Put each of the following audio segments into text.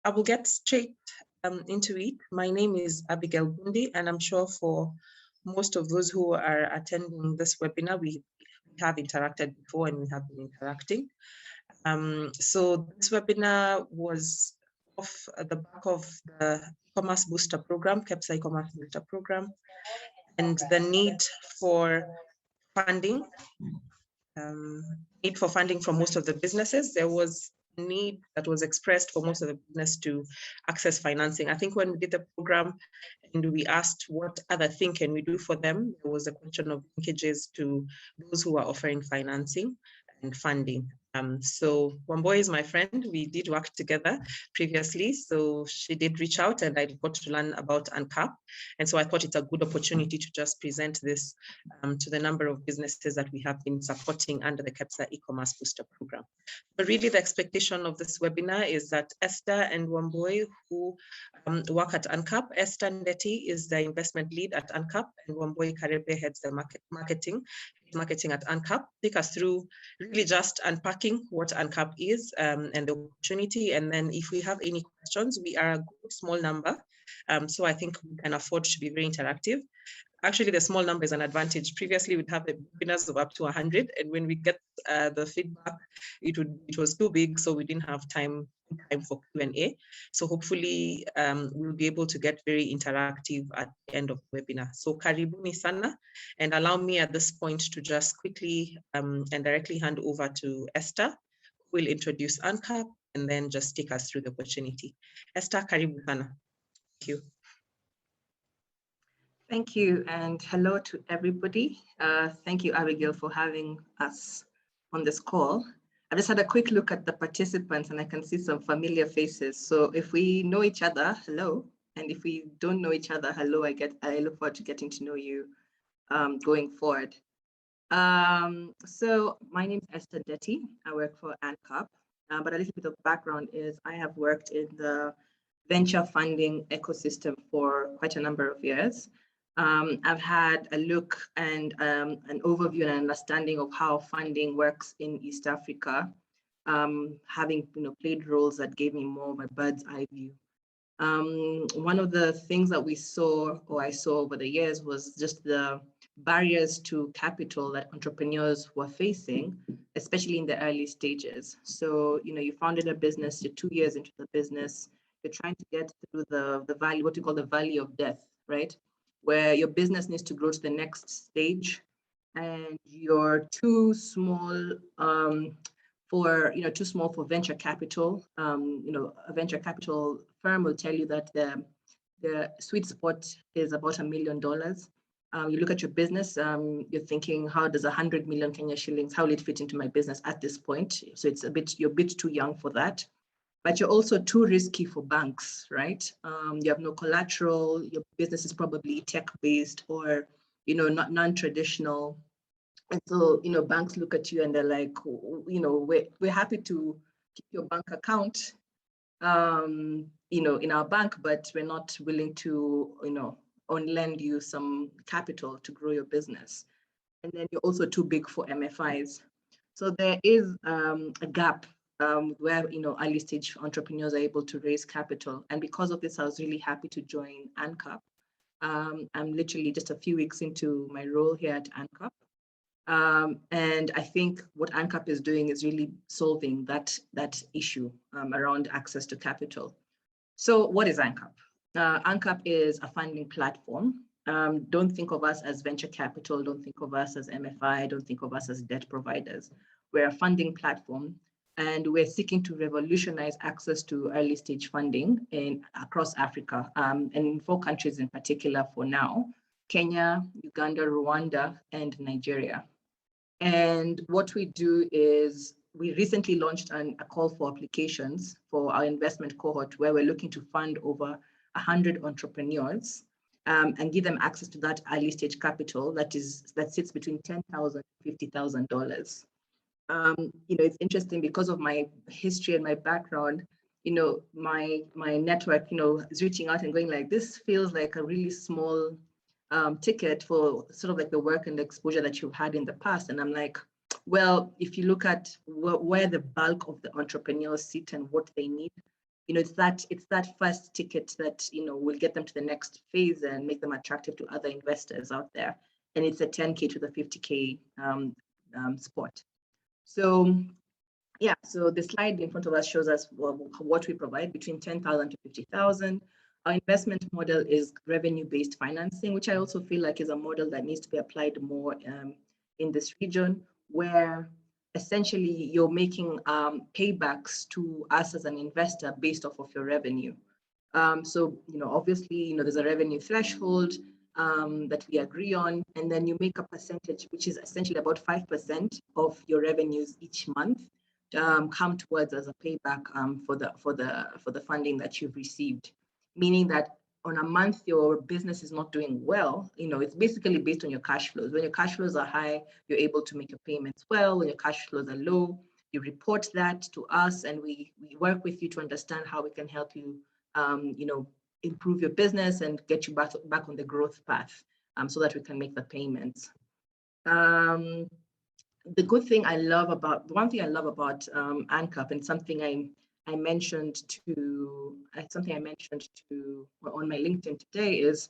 I will get straight into it. My name is Abigail Bundi, and I'm sure for most of those who are attending this webinar, we have interacted before and we have been interacting. So this webinar was off the back of the Commerce Booster Program, KEPSA Commerce Booster Program, and the need for funding. Need for funding from most of the businesses. There was a need that was expressed for most of the business to access financing. I think when we did the program and we asked what other thing can we do for them, there was a question of linkages to those who are offering financing and funding. So Wamboy is my friend. We did work together previously. So she did reach out and I got to learn about Uncap. And so I thought it's a good opportunity to just present this to the number of businesses that we have been supporting under the KEPSA e-commerce booster program. But really the expectation of this webinar is that Esther and Wamboy, who work at Uncap, Esther Ndeti is the investment lead at Uncap, and Wamboy Karebe heads the marketing at Uncap. Take us through really just unpacking what Uncap is and the opportunity. And then if we have any questions, we are a good small number. So I think we can afford to be very interactive. Actually, the small number is an advantage. Previously, we'd have webinars of up to 100. And when we get the feedback, it was too big, so we didn't have time for Q&A. So hopefully we'll be able to get very interactive at the end of the webinar. So karibuni sana, and allow me at this point to just quickly and directly hand over to Esther, who will introduce Uncap and then just take us through the opportunity. Esther, karibu sana. Thank you. Thank you, and hello to everybody. Thank you, Abigail, for having us on this call. I just had a quick look at the participants and I can see some familiar faces. So if we know each other, hello. And if we don't know each other, hello. I look forward to getting to know you going forward. So my name is Esther Ndeti. I work for Uncap, but a little bit of background is I have worked in the venture funding ecosystem for quite a number of years. I've had a look and an overview and understanding of how funding works in East Africa, having played roles that gave me more of a bird's eye view. One of the things that I saw over the years was just the barriers to capital that entrepreneurs were facing, especially in the early stages. So, you founded a business, you're 2 years into the business, you're trying to get through the valley, what you call the valley of death, right? Where your business needs to grow to the next stage and you're too small for venture capital. A venture capital firm will tell you that the sweet spot is about $1 million. You look at your business, you're thinking, how does 100 million Kenya shillings, how will it fit into my business at this point? So you're a bit too young for that. But you're also too risky for banks, right? You have no collateral, your business is probably tech-based or, not non-traditional. And so, banks look at you and they're like, we're happy to keep your bank account, in our bank, but we're not willing to, lend you some capital to grow your business. And then you're also too big for MFIs. So there is a gap where early stage entrepreneurs are able to raise capital. And because of this, I was really happy to join Uncap. I'm literally just a few weeks into my role here at Uncap. And I think what Uncap is doing is really solving that issue around access to capital. So what is Uncap? Uncap is a funding platform. Don't think of us as venture capital, don't think of us as MFI, don't think of us as debt providers. We're a funding platform. And we're seeking to revolutionize access to early stage funding across Africa, and in 4 countries in particular for now: Kenya, Uganda, Rwanda, and Nigeria. And what we do is we recently launched a call for applications for our investment cohort, where we're looking to fund over 100 entrepreneurs and give them access to that early stage capital that sits between $10,000 and $50,000. It's interesting because of my history and my background, my network, is reaching out and going like, this feels like a really small ticket for sort of like the work and the exposure that you've had in the past. And I'm like, well, if you look at where the bulk of the entrepreneurs sit and what they need, it's that first ticket that, will get them to the next phase and make them attractive to other investors out there. And it's a 10K to the 50K spot. So yeah, so the slide in front of us shows us what we provide between 10,000 to 50,000. Our investment model is revenue-based financing, which I also feel like is a model that needs to be applied more in this region, where essentially you're making paybacks to us as an investor based off of your revenue. So, obviously, there's a revenue threshold that we agree on, and then you make a percentage, which is essentially about 5% of your revenues each month, come towards as a payback for the funding that you've received. Meaning that on a month your business is not doing well, it's basically based on your cash flows. When your cash flows are high, you're able to make your payments well. When your cash flows are low, you report that to us, and we work with you to understand how we can help you, improve your business and get you back on the growth path, so that we can make the payments. The one thing I love about Uncap, and something I mentioned on my LinkedIn today is,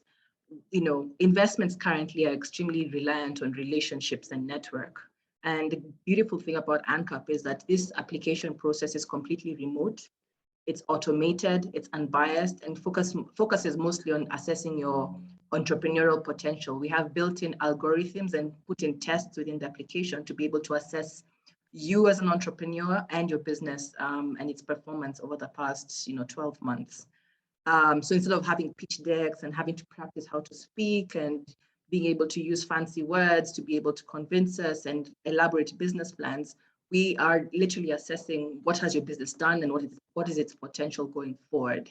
investments currently are extremely reliant on relationships and network. And the beautiful thing about Uncap is that this application process is completely remote. It's automated, it's unbiased, and focuses mostly on assessing your entrepreneurial potential. We have built-in algorithms and put in tests within the application to be able to assess you as an entrepreneur and your business and its performance over the past 12 months. So instead of having pitch decks and having to practice how to speak and being able to use fancy words to be able to convince us and elaborate business plans, we are literally assessing what has your business done and what is its potential going forward.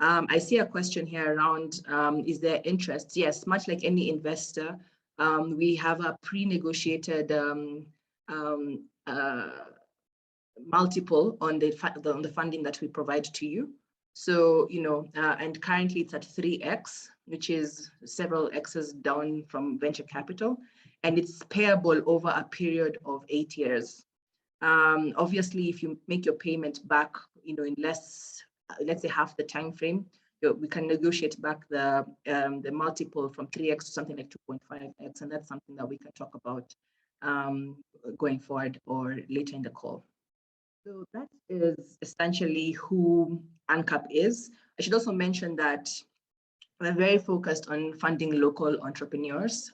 I see a question here around, is there interest? Yes, much like any investor, we have a pre-negotiated multiple on the funding that we provide to you. So, and currently it's at 3x, which is several X's down from venture capital, and it's payable over a period of 8 years. Obviously, if you make your payment back, in less, let's say half the time frame, we can negotiate back the multiple from 3x to something like 2.5x, and that's something that we can talk about going forward or later in the call. So that is essentially who Uncap is. I should also mention that we're very focused on funding local entrepreneurs.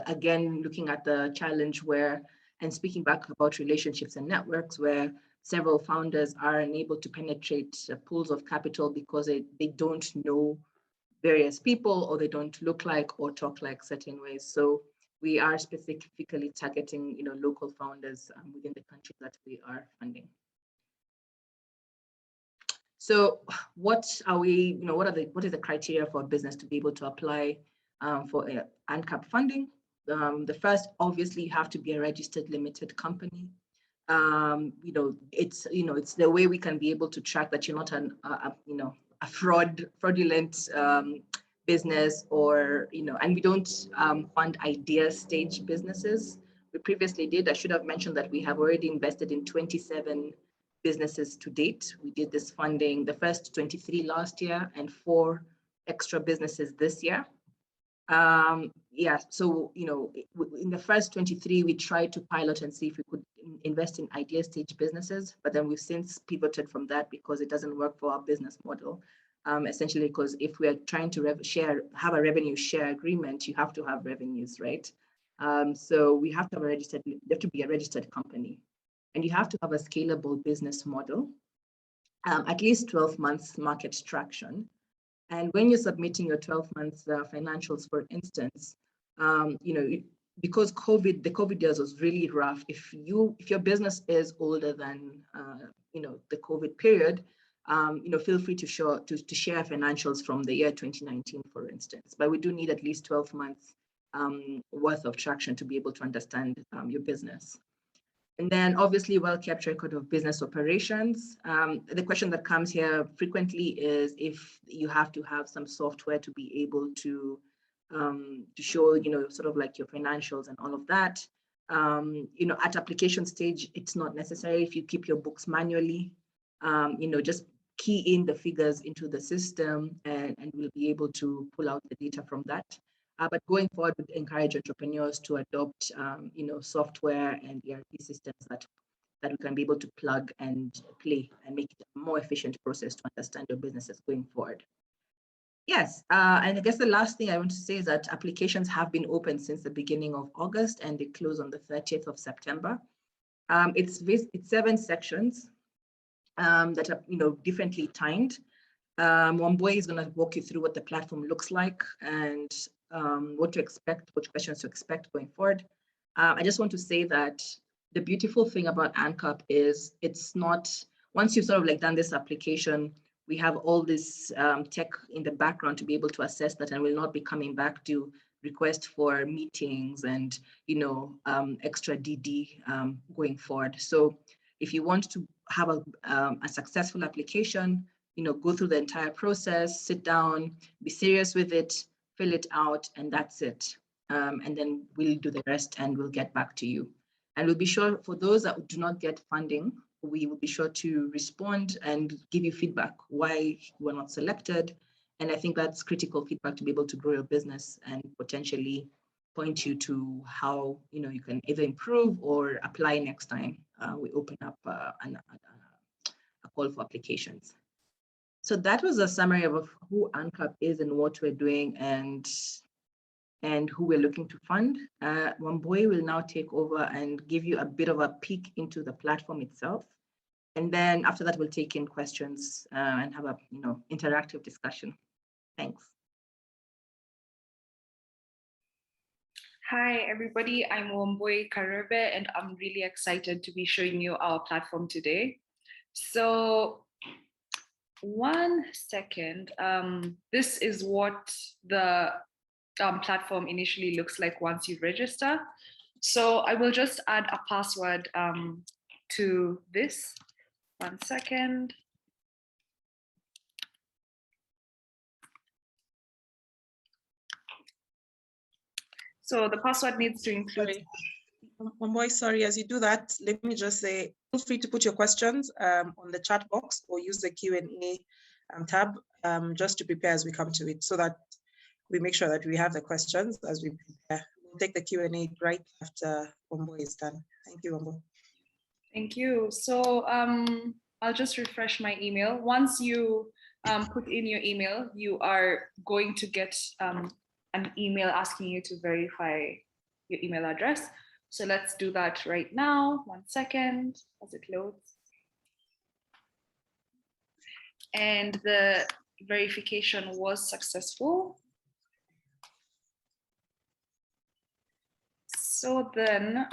Again, looking at the challenge and speaking back about relationships and networks, where several founders are unable to penetrate pools of capital because they don't know various people, or they don't look like or talk like certain ways. So we are specifically targeting, local founders within the country that we are funding. So what is the criteria for a business to be able to apply for Uncap funding? The first, obviously, you have to be a registered limited company. It's the way we can be able to track that you're not a fraudulent business, or and we don't fund idea stage businesses. We previously did. I should have mentioned that we have already invested in 27 businesses to date. We did this funding, the first 23 last year and 4 extra businesses this year. So in the first 23, we tried to pilot and see if we could invest in idea stage businesses, but then we've since pivoted from that because it doesn't work for our business model. Essentially, because if we are trying to have a revenue share agreement, you have to have revenues, right? So we have to be a registered company. And you have to have a scalable business model, at least 12 months market traction. And when you're submitting your 12 months financials, for instance, because the COVID years was really rough. If your business is older than the COVID period, feel free to share financials from the year 2019, for instance. But we do need at least 12 months worth of traction to be able to understand your business. And then obviously well-kept record of business operations. The question that comes here frequently is if you have to have some software to be able to show, sort of like your financials and all of that. At application stage, it's not necessary if you keep your books manually. Just key in the figures into the system, and we'll be able to pull out the data from that. But going forward, we encourage entrepreneurs to adopt, software and ERP systems that we can be able to plug and play and make it a more efficient process to understand your businesses going forward. Yes, and I guess the last thing I want to say is that applications have been open since the beginning of August, and they close on the 30th of September. It's 7 sections that are differently timed. Wambui is going to walk you through what the platform looks like and what to expect, what questions to expect going forward. I just want to say that the beautiful thing about Uncap is it's not, once you've sort of done this application, we have all this tech in the background to be able to assess that, and we'll not be coming back to request for meetings and extra DD going forward. So if you want to have a successful application, go through the entire process, sit down, be serious with it, fill it out, and that's it. And then we'll do the rest and we'll get back to you. And we'll be sure, for those that do not get funding, we will be sure to respond and give you feedback why you were not selected. And I think that's critical feedback to be able to grow your business and potentially point you to how you can either improve or apply next time we open up a call for applications. So that was a summary of who Uncap is and what we're doing and who we're looking to fund. Wambui will now take over and give you a bit of a peek into the platform itself. And then after that, we'll take in questions and have a interactive discussion. Thanks. Hi, everybody. I'm Wambui Karebe, and I'm really excited to be showing you our platform today. So, one second. This is what the platform initially looks like once you register. So I will just add a password to this. 1 second. So the password needs to include. Wambui, sorry, as you do that, let me just say, feel free to put your questions on the chat box or use the Q&A tab just to prepare as we come to it, so that we make sure that we have the questions as we prepare. We'll take the Q&A right after Wambui is done. Thank you, Wambui. Thank you. So I'll just refresh my email. Once you put in your email, you are going to get an email asking you to verify your email address. So let's do that right now. 1 second as it loads. And the verification was successful. So then,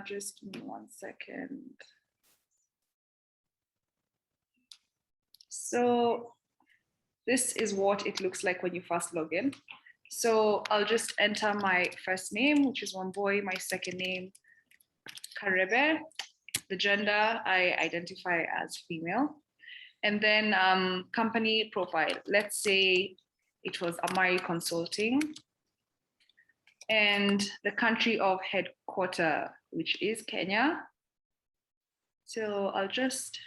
just give me 1 second. So this is what it looks like when you first log in. So I'll just enter my first name, which is Wambui, my second name, Karebe. The gender, I identify as female. And then company profile. Let's say it was Amari Consulting. And the country of headquarter, which is Kenya. So I'll just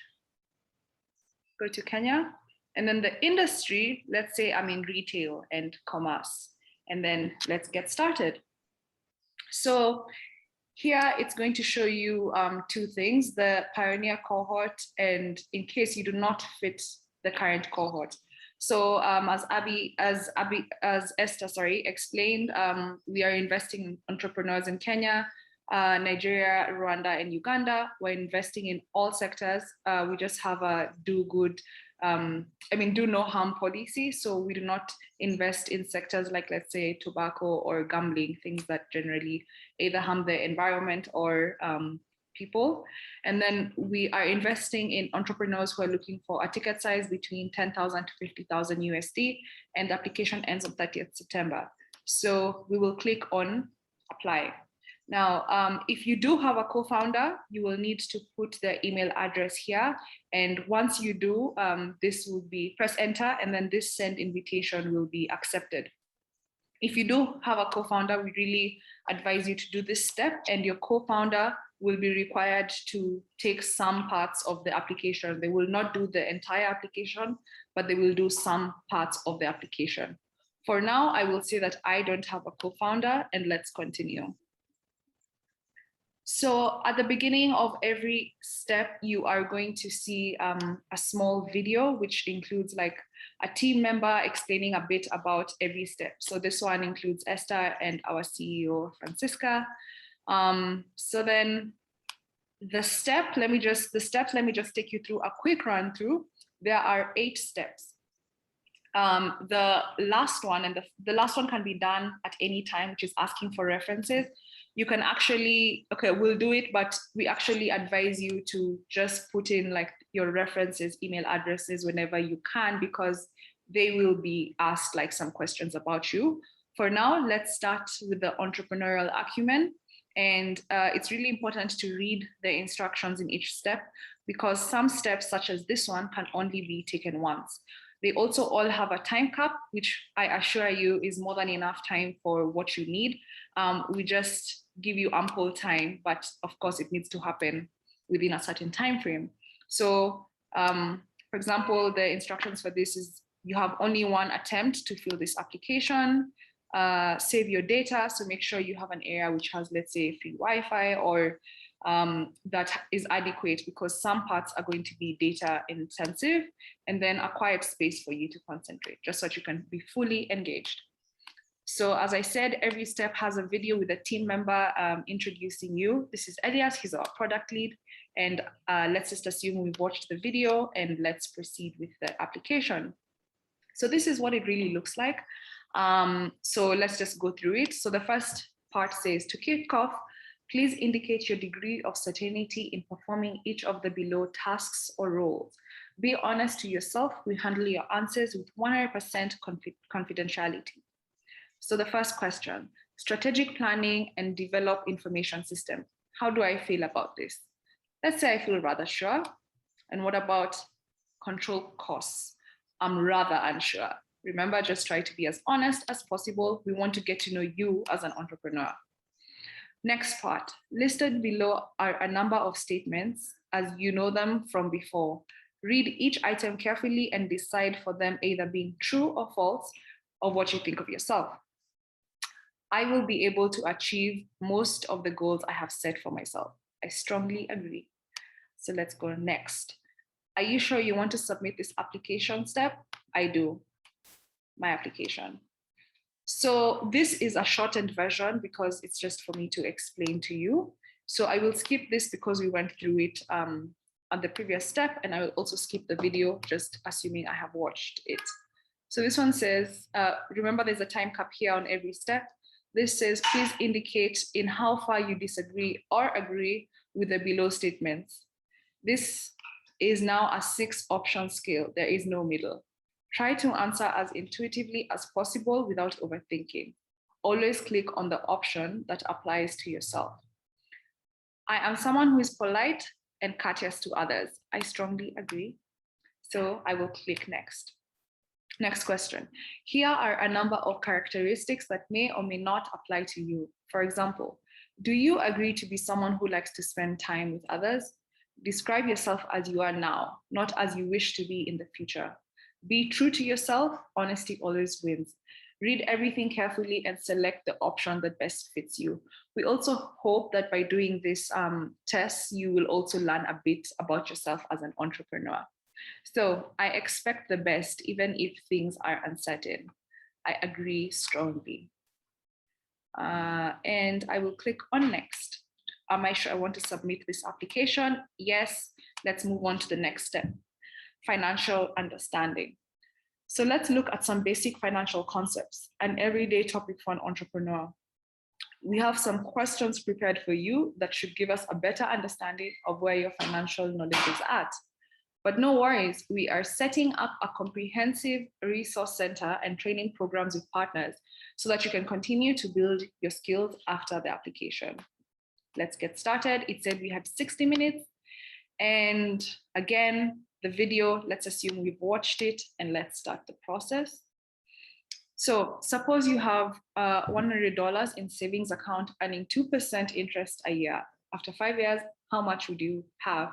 go to Kenya. And then the industry, let's say I'm in retail and commerce. And then let's get started. So here it's going to show you 2 things, the pioneer cohort, and in case you do not fit the current cohort. So as Esther explained, we are investing in entrepreneurs in Kenya, Nigeria, Rwanda, and Uganda. We're investing in all sectors. We just have a do no harm policy. So we do not invest in sectors like, let's say, tobacco or gambling, things that generally either harm the environment or people. And then we are investing in entrepreneurs who are looking for a ticket size between 10,000 to 50,000 USD, and the application ends on 30th September. So we will click on apply. Now, if you do have a co-founder, you will need to put the email address here. And once you do, this will be press enter, and then this send invitation will be accepted. If you do have a co-founder, we really advise you to do this step, and your co-founder will be required to take some parts of the application. They will not do the entire application, but they will do some parts of the application. For now, I will say that I don't have a co-founder, and let's continue. So at the beginning of every step, you are going to see a small video, which includes like a team member explaining a bit about every step. So this one includes Esther and our CEO, Francisca. So then the steps, let me just take you through a quick run through. There are 8 steps. The last one, and the last one can be done at any time, which is asking for references. You can actually, okay, we'll do it, but we actually advise you to just put in like your references, email addresses whenever you can, because they will be asked like some questions about you. For now, let's start with the entrepreneurial acumen. And it's really important to read the instructions in each step, because some steps, such as this one, can only be taken once. They also all have a time cap, which I assure you is more than enough time for what you need. We just give you ample time, but of course it needs to happen within a certain time frame. So for example, the instructions for this is you have only one attempt to fill this application, save your data. So make sure you have an area which has, let's say, free Wi-Fi, or that is adequate, because some parts are going to be data intensive, and then a quiet space for you to concentrate, just so that you can be fully engaged. So as I said, every step has a video with a team member introducing you. This is Elias, he's our product lead. And let's just assume we've watched the video, and let's proceed with the application. So this is what it really looks like. So let's just go through it. So the first part says, to kick off, please indicate your degree of certainty in performing each of the below tasks or roles. Be honest to yourself. We handle your answers with 100% confidentiality. So the first question, strategic planning and develop information system. How do I feel about this? Let's say I feel rather sure. And what about control costs? I'm rather unsure. Remember, just try to be as honest as possible. We want to get to know you as an entrepreneur. Next part, listed below are a number of statements as you know them from before. Read each item carefully and decide for them either being true or false of what you think of yourself. I will be able to achieve most of the goals I have set for myself. I strongly agree. So let's go next. Are you sure you want to submit this application step? I do. My application. So this is a shortened version because it's just for me to explain to you. So I will skip this because we went through it on the previous step, and I will also skip the video, just assuming I have watched it. So this one says, remember there's a time cap here on every step. This says, please indicate in how far you disagree or agree with the below statements. This is now a 6-option scale. There is no middle. Try to answer as intuitively as possible without overthinking. Always click on the option that applies to yourself. I am someone who is polite and courteous to others. I strongly agree. So I will click next. Next question. Here are a number of characteristics that may or may not apply to you. For example, do you agree to be someone who likes to spend time with others? Describe yourself as you are now, not as you wish to be in the future. Be true to yourself. Honesty always wins. Read everything carefully and select the option that best fits you. We also hope that by doing this test, you will also learn a bit about yourself as an entrepreneur. So I expect the best, even if things are uncertain. I agree strongly. And I will click on next. Am I sure I want to submit this application? Yes. Let's move on to the next step. Financial understanding. So let's look at some basic financial concepts, an everyday topic for an entrepreneur. We have some questions prepared for you that should give us a better understanding of where your financial knowledge is at. But no worries, we are setting up a comprehensive resource center and training programs with partners so that you can continue to build your skills after the application. Let's get started. It said we had 60 minutes. And again, the video, let's assume we've watched it, and let's start the process. So suppose you have $100 in savings account earning 2% interest a year, after 5 years, how much would you have?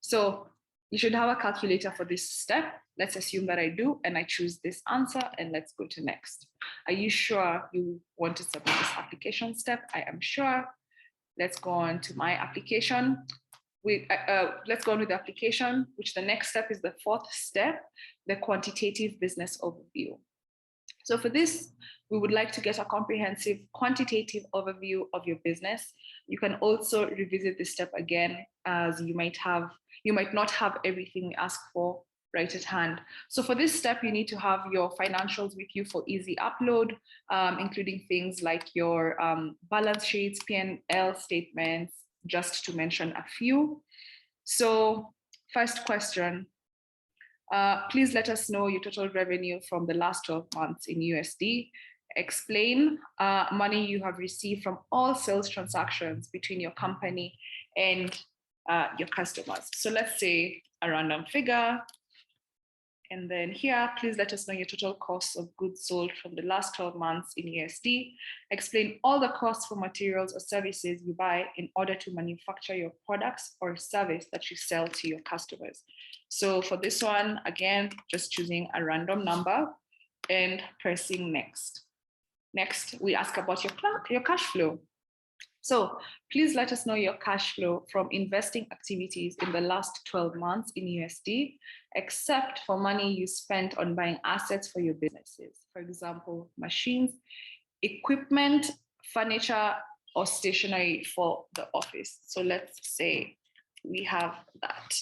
So you should have a calculator for this step. Let's assume that I do, and I choose this answer, and let's go to next. Are you sure you want to submit this application step? I am sure. Let's go on to my application. Let's go on with the application, which the next step is the fourth step, the quantitative business overview. So for this, we would like to get a comprehensive quantitative overview of your business. You can also revisit this step again, as you might not have everything we ask for right at hand. So for this step, you need to have your financials with you for easy upload, including things like your balance sheets, P&L statements, just to mention a few. So first question, please let us know your total revenue from the last 12 months in USD. Explain money you have received from all sales transactions between your company and your customers. So let's say a random figure. And then here, please let us know your total cost of goods sold from the last 12 months in USD. Explain all the costs for materials or services you buy in order to manufacture your products or service that you sell to your customers. So for this one, again, just choosing a random number and pressing next. Next, we ask about your cash flow. So please let us know your cash flow from investing activities in the last 12 months in USD, except for money you spent on buying assets for your businesses. For example, machines, equipment, furniture, or stationery for the office. So let's say we have that.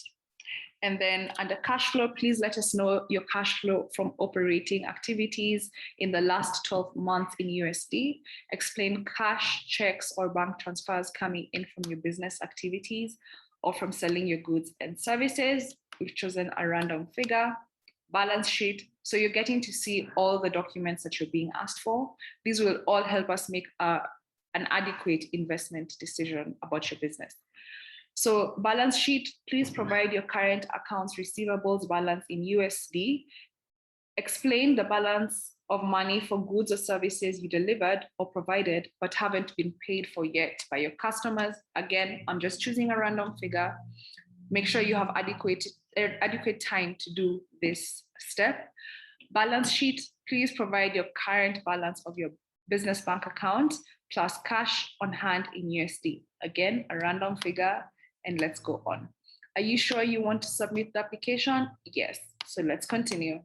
And then under cash flow, please let us know your cash flow from operating activities in the last 12 months in USD. Explain cash, checks, or bank transfers coming in from your business activities or from selling your goods and services. We've chosen a random figure. Balance sheet. So you're getting to see all the documents that you're being asked for. These will all help us make an adequate investment decision about your business. So balance sheet, please provide your current accounts receivables balance in USD. Explain the balance of money for goods or services you delivered or provided but haven't been paid for yet by your customers. Again, I'm just choosing a random figure. Make sure you have adequate time to do this step. Balance sheet, please provide your current balance of your business bank account plus cash on hand in USD. Again, a random figure. And let's go on. Are you sure you want to submit the application? Yes. So let's continue.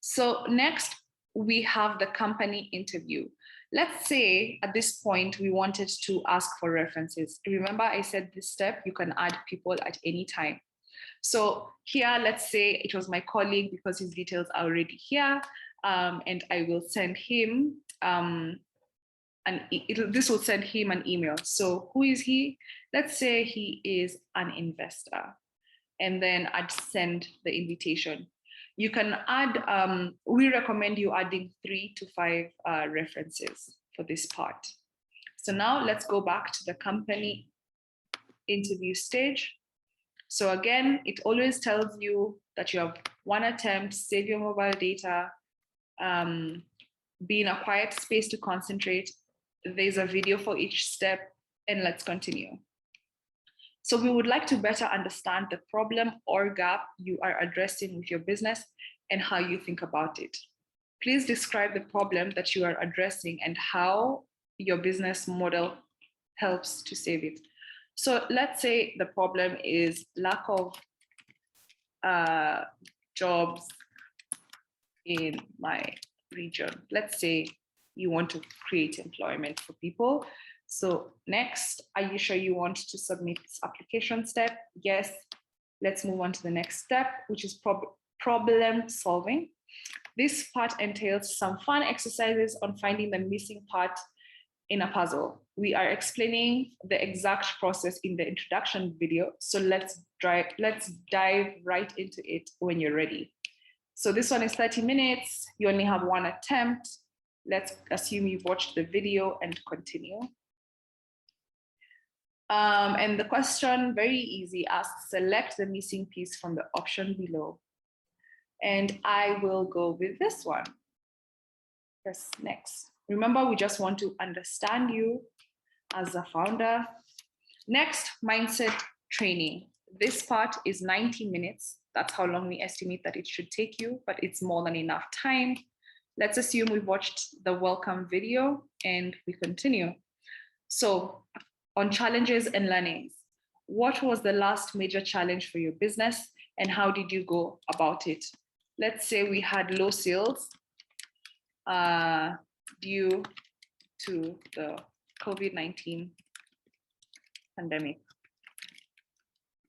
So next, we have the company interview. Let's say at this point, we wanted to ask for references. Remember, I said this step, you can add people at any time. So here, let's say it was my colleague because his details are already here. And I will send him this will send him an email. So who is he? Let's say he is an investor. And then I'd send the invitation. You can add, we recommend you adding 3 to 5 references for this part. So now let's go back to the company interview stage. So again, it always tells you that you have 1 attempt, save your mobile data, be in a quiet space to concentrate. There's a video for each step, and let's continue. So we would like to better understand the problem or gap you are addressing with your business and how you think about it. Please describe the problem that you are addressing and how your business model helps to save it. So let's say the problem is lack of jobs in my region. Let's say you want to create employment for people. So next, are you sure you want to submit this application step? Yes. Let's move on to the next step, which is problem solving. This part entails some fun exercises on finding the missing part in a puzzle. We are explaining the exact process in the introduction video. So let's dive right into it when you're ready. So this one is 30 minutes. You only have 1 attempt. Let's assume you've watched the video and continue. And the question, very easy, asks, select the missing piece from the option below. And I will go with this one. Press next. Remember, we just want to understand you as a founder. Next, mindset training. This part is 90 minutes. That's how long we estimate that it should take you, but it's more than enough time. Let's assume we watched the welcome video and we continue. So on challenges and learnings, what was the last major challenge for your business and how did you go about it? Let's say we had low sales due to the COVID-19 pandemic.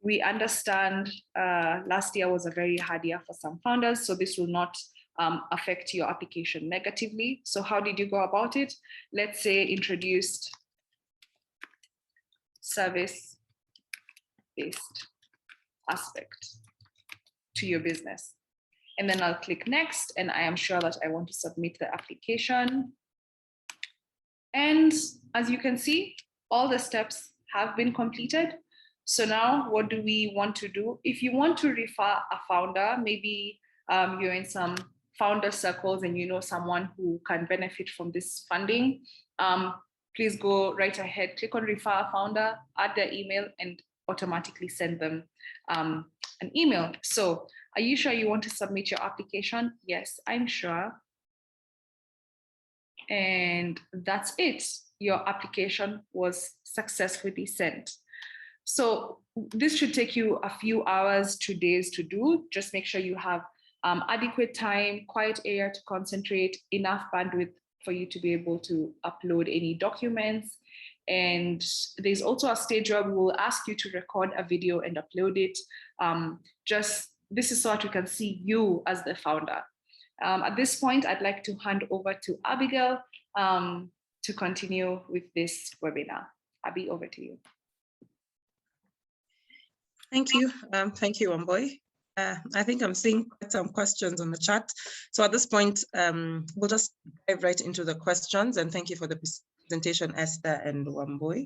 We understand last year was a very hard year for some founders, so this will not affect your application negatively. So how did you go about it? Let's say introduced service-based aspect to your business. And then I'll click next, and I am sure that I want to submit the application. And as you can see, all the steps have been completed. So now what do we want to do? If you want to refer a founder, maybe you're in some founder circles and you know someone who can benefit from this funding, please go right ahead, click on refer a founder, add their email, and automatically send them an email. So are you sure you want to submit your application? Yes, I'm sure. And that's it. Your application was successfully sent. So this should take you a few hours to days to do. Just make sure you have adequate time, quiet area to concentrate, enough bandwidth for you to be able to upload any documents. And there's also a stage where we will ask you to record a video and upload it. This is so that we can see you as the founder. At this point, I'd like to hand over to Abigail to continue with this webinar. Abby, over to you. Thank you. Thank you, Wambui. I think I'm seeing quite some questions on the chat. So at this point, we'll just dive right into the questions, and thank you for the presentation, Esther and Wambui.